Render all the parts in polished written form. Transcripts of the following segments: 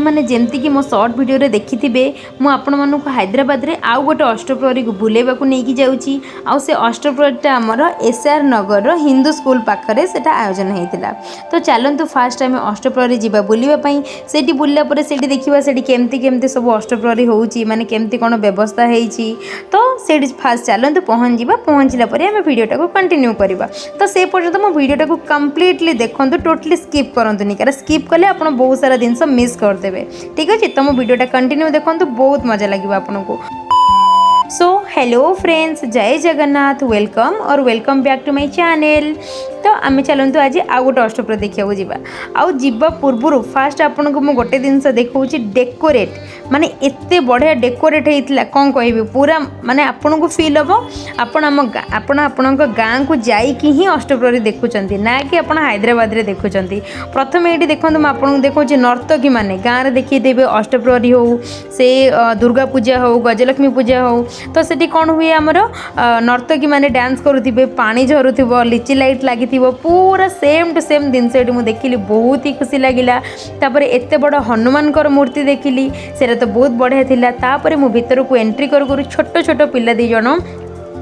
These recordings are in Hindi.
मैंने जमती कि मो सर्ट वीडियो रे देखि मुझे हैदराबाद रे आउ गोटे अष्टप्रहरी को बुलेवा को लेकिन जाऊँगी आउ से अष्टप्रहरीटा आमर एसआर नगर हिंदू स्कूल पाखरे से आयोजन होता। तो चलतु फास्ट आम अष्टप्रहरी जावा बुलापाई से बुलला से देखा से केमती केमती सब अष्टप्रहरी होची माने केमती कौन व्यवस्था होती। तो से फास्ट चलतु पहुँच जावा पहुँचला आम भिडटा को कंटिन्यू करवा। तो से पर्यटन मो भिडटा को कम्प्लीटली देखो टोटली स्किप करंतुनी कारण स्किप कले आप बहुत सारा जिनस मिस करदे। ठीक अच्छे तो मो भिडटा कंटिन्यू देखो बहुत मजा लगे आपको। सो हेलो फ्रेंड्स जय जगन्नाथ वेलकम और welcome back to my channel. तो आम चलतु आज आउ गोटे अष्टप्रहरी देखा जावा आउ जीवा पूर्व फास्ट आपन को मु गोटे जिनस देखा डेकोरेट माने एत्ते बढ़िया डेकोरेट होता कौन कह पूरा माने आपन को फील हम आपण गाँ को जाइकी ही अष्टप्रहरी देखुं ना कि आप हैदराबाद रे देखुं। प्रथम ये देखो मुझे देखा नर्तकी मैंने गाँव में देखीदेवे अष्टप्रहरी हो से दुर्गा पूजा हो गजलक्ष्मी पूजा हो तो सेठी कौन हुए आमर नर्तकी मैंने डांस करुवे पानी झरुव लिची लाइट लगी पूरा सेम टू सेम जिनस ये मुझे देखिली बहुत ही खुशी लगिला। तापर एत बड़ हनुमान मूर्ति देखिली से तो बहुत बढ़िया थिला। तापर मु भीतर को एंट्री करू छोट छोट पिला दी जन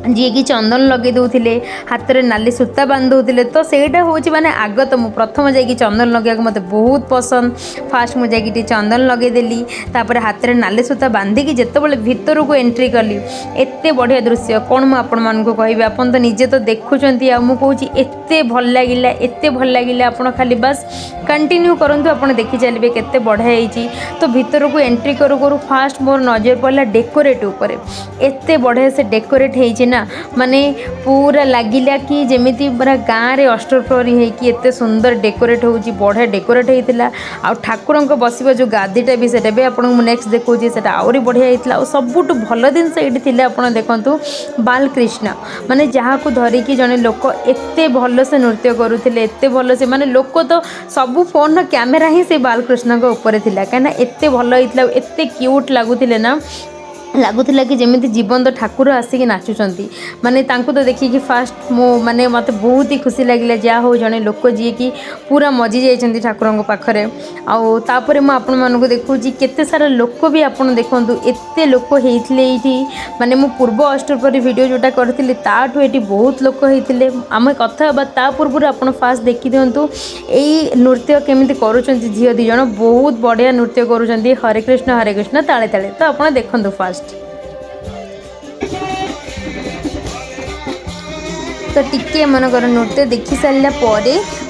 जी कि चंदन लगे दौले हाथ में नाली सूता बांधुले। तो सहीटा हूँ माने आग तो मुझे प्रथम जाकि चंदन लगे मत बहुत पसंद फास्ट मुझे जाकि चंदन लगेदेली तापर हाथ में नाली सूता बांधिकी जिते भीतर को एंट्री कली एत बढ़िया दृश्य कौन मुझे कहि आपन तो निजे तो देखुं मुझे एत भल लगिला एत भल लगिला आप खाली बस कंटिन्यू करूँ आप देखी चलिए केते बढ़िया होती। तो भीतर को एंट्री करू करू फास्ट मोर नजर पड़ा डेकोरेट उपर एत बढ़िया से डेकोरेट होती ना माने पूरा लगिला कि जमीती पूरा गाँव में अष्टप्रहरी होती एत सुंदर डेकोरेट होची बढ़िया डेकोरेट होता। आ ठाकुर बसवा जो गादीटा भी सेटा भी आपको नेक्स्ट देखिए से आहरी बढ़िया होता। और सबुठ भल जिनस ये आप देखु बालकृष्ण माने जहाँ को धरिकी जड़े लोक एत भल से नृत्य करुले एत भल से माने लोक तो सबू फोन कैमेरा ही से बालकृष्ण ऊपर थिला कहीं एत भल होता एत क्यूट लगुले ना लगुला कि जमी जीवंत ठाकुर आसिक नाचुंट माने तांको तो देखिए फास्ट मो माने मत बहुत ही खुशी लगे जहाँ हो जड़े लोक जी कि पूरा मजी जाइए ठाकुर पाखे। आउे मुझे देखूँ केते सारा लोक भी आप देखूँ एत लोक होते ये माने मो पूर्व अष्टप्रहरी वीडियो जोटा करी ताठू ये बहुत लोक होते आम कथा पूर्व आप फास्ट देखी दिंतु यही नृत्य केमी कर झील दी जन बहुत बढ़िया नृत्य कर हरे कृष्ण ताले ताले। तो आप देखो फास्ट तो टिके मनकर नृत्य देखी सारा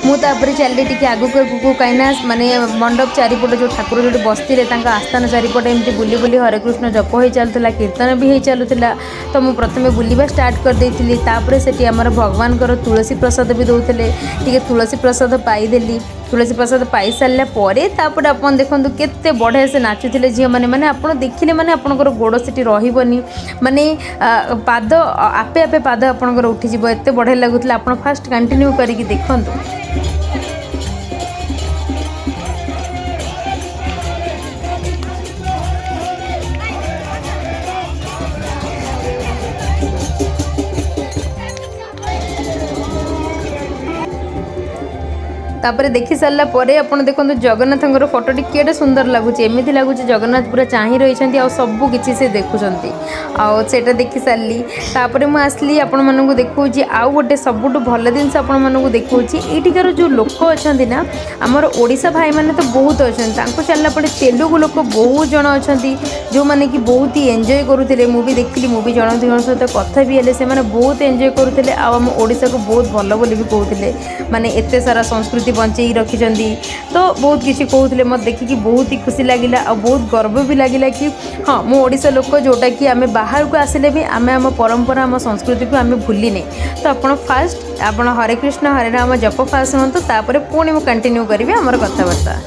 मुझे चलिए टी आगक आगू कहीं माने मंडप चारिपट जो ठाकुर जो बसते आस्थान चारिपट एमती बुली बुली हरे कृष्ण जप हो चलूला कीर्तन भी हो चलूला। तो मुझे प्रथम बुलवा स्टार्ट करदेली से आमर भगवान तुलसी प्रसाद भी दौले टी तुलसी प्रसाद पाईदेली तुलसी प्रसाद पाई सारा पर आप देखो केते बढ़िया से नाचुले झील मैंने माने आप देखिले माने आपनकर गोड़ से रही माने पाद आपे आपे पाद आपनकर उठीज एत बढ़िया लगुला। आप फास्ट कंटिन्यू करके देखूँ तापर देखी सारा आप देखो जगन्नाथ फोटोटी केटे सुंदर लगुच एमती लगुच जगन्नाथ पूरा चाह रही सबू किसी से देखुंत आटा देखी सारी। तापर मुझे आसली आपण मानक देखूँ आउ गोटे सबुठ भल जिन आपको देखूँ ये जो लोक अच्छा ना आमर ओडिशा भाई मैंने तो बहुत अच्छा चलला पड़े तेलुगु लोक बहुत जन अच्छा जो मैंने कि बहुत ही एंजॉय करुले मुझे देखी मुझे जन दुजन सहित कथा भी है से बहुत एंजॉय करुले आम ओडिशा को बहुत भल बोली भी कहते माने एत सारा संस्कृति बंचई रखिंट। तो बहुत किसी कहते मत देखिकी बहुत ही खुशी लगिला और बहुत गर्व भी लगिला कि हाँ मो ओडिशा लोक जोटा कि आम बाहर को आसिले भी आम आम परंपरा आम संस्कृति को आम भूलिने। तो आप फास्ट आप हरे कृष्ण हरे राम जप फास्ट हूँ तापर पुणी मुझे कंटिन्यू करी आमर कथबार्ता।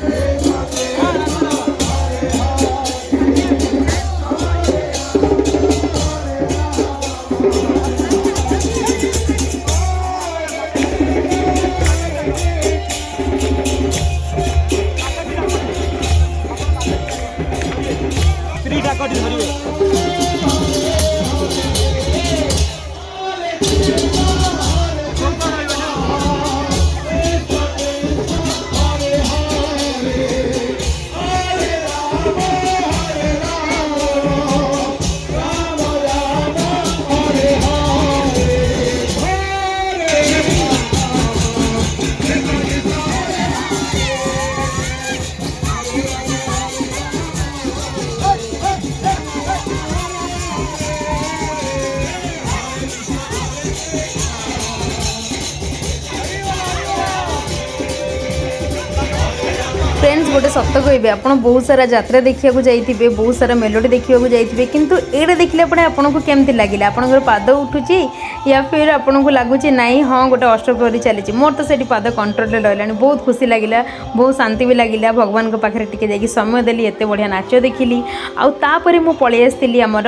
फ्रेंड्स गोटे सत कहे आप बहुत सारा यात्रा देखा जाइए बहुत सारा मेलोडी देखा जाइए किंतु एटा देखला आपन को केमती लगिला आपनकर पाद उठुची या फिर आपन को लगुच नाई हाँ गोटे अष्टप्रहरी चली मोर तो सेठी पाद कंट्रोल रहा बहुत खुशी लगिला बहुत शांति भी लगिला भगवान को पाखे टिके जाइए समय देली एत बढ़िया नाच देखिली आउे मुझे पलि आसती आमर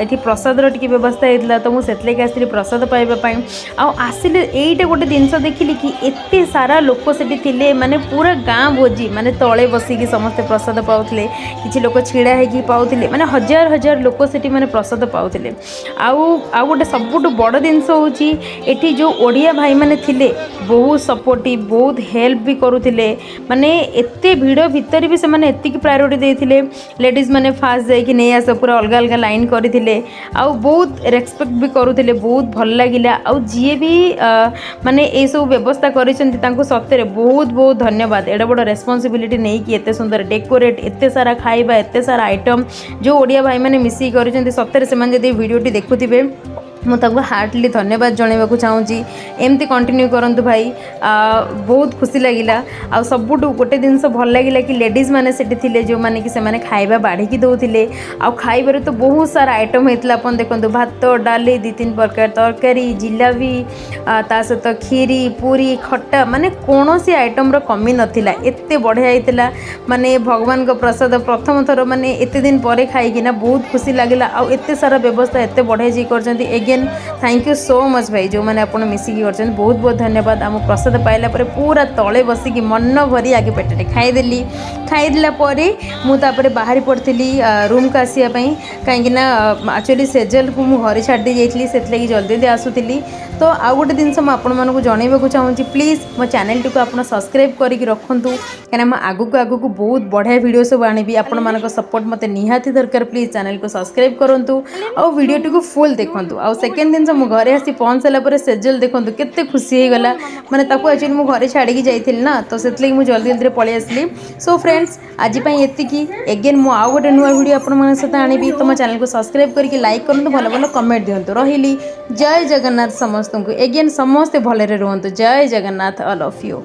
ये प्रसादर टी व्यवस्था होता तो मुझे आसती प्रसाद पाइबापी आसिले यहीटा गोटे जिनस देखिली कि एत सारा लोक से माने पूरा गाँ भोजी माने तले बसिकी समस्ते प्रसाद पाऊले किसी लोक छिड़ा होगी पाऊले माने हजार हजार लोक से माने प्रसाद पाऊले आउ गोटे सबुठ बड़ जिनस होती जो ओडिया भाई माने थिले बहुत सपोर्टिव बहुत हेल्प भी करुले माने एते भिड़ भितर भी से माने एतिकी प्रायोरिटी देथिले लेडीज माने फास्ट जाइए नहीं आस पूरा अलग अलग लाइन करते बहुत रेस्पेक्ट भी करुले बहुत भल लगिला जी भी माने ये सब व्यवस्था कर सत्य बहुत बहुत धन्यवाद एडा बड़ रेस्पॉन्सिबिलिटी नहीं कि एते सुंदर डेकोरेट एते सारा खाइबा एते सारा आइटम जो ओडिया भाई माने मिसी कर सत्य से जब वीडियोटी देखुथिबे मुझे हार्टली धन्यवाद जनवाक चाहूँगी एमती कंटिन्यू करंतु भाई बहुत खुशी लगिला आ सबुठ गोटे जिनस भल लगिला कि लेडीज माने सेठी थिले जो माने कि से माने खाइबा बाढ़ी दौले आ खाइबार तो बहुत सारा आइटम होता अपन देखो भात डाली 2-3 प्रकार तरकारी जिलाबी ता सहित खीरी पूरी खट्टा माने कौन सी आइटम कमी नाला एत बढ़िया होता माने भगवान को प्रसाद प्रथम थर माने एत दिन पर खाईकिना बहुत खुशी लगिला आ एत सारा व्यवस्था एत बढ़िया जी कर थैंक यू सो मच भाई जो मैंने आप मिसिकी कर बहुत बहुत धन्यवाद आम प्रसाद पाइला पूरा तले बसिकी मन भरी आगे पेटे खाईदेली खाईदेला मुझे बाहरी पड़ी रूम को आसापी कहीं एक्चुअली सेजल को मुझे घरे छाड़ी जाइली से जल्दी जल्दी आसूली तो आउ गोटे जिनस मुझे जनवाक चाहूँगी प्लीज़ मो चैनल टी आप सब्सक्राइब करके रखुँ कहीं आगक आगक बहुत बढ़िया वीडियो सब आनी आपण मान सपोर्ट मत निहाती दरकार प्लीज़ चैनल को सब्सक्राइब करूँ आ वीडियो टी फुल देखूँ आ सेकेंड दिन से मुझे घरे आसी पहुँच सारापर सेजल देखो केते खुशी होगला मैंने एक्चुअली मुझे घरे छाड़ी जाइली ना तो से मुझे जल्दी जल्दी पलि आसली सो फ्रेंड्स आज एतिकी एगेन मु आउ गोटे नुआ वीडियो आपण सहित आनी तो मो चैनल को सब्सक्राइब करके लाइक करूँ भल भल कमेंट दिंतु रही जय जगन्नाथ समस्त को एगेन समस्ते भलरे रुहतु जय जगन्नाथ ऑल ऑफ यू।